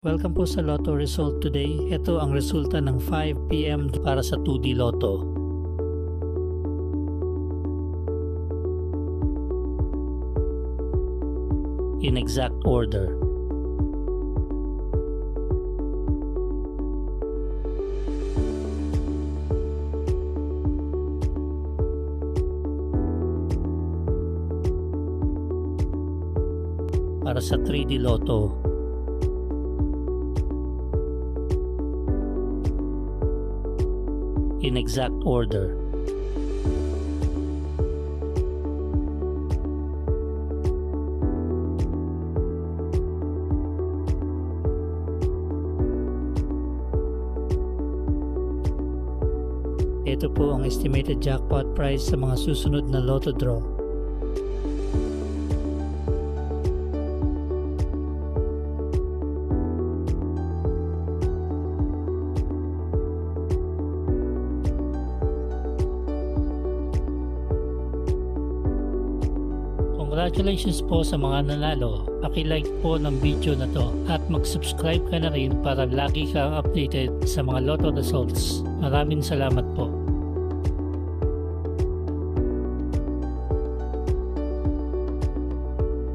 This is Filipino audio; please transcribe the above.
Welcome po sa Lotto Result today. Ito ang resulta ng 5 PM para sa 2D Lotto. In exact order. Para sa 3D Lotto. In exact order. Ito po ang estimated jackpot price sa mga susunod na Lotto draw. Congratulations po sa mga nanalo. Paki-like po ng video na to at mag-subscribe ka na rin para lagi kang updated sa mga Lotto results. Maraming salamat po.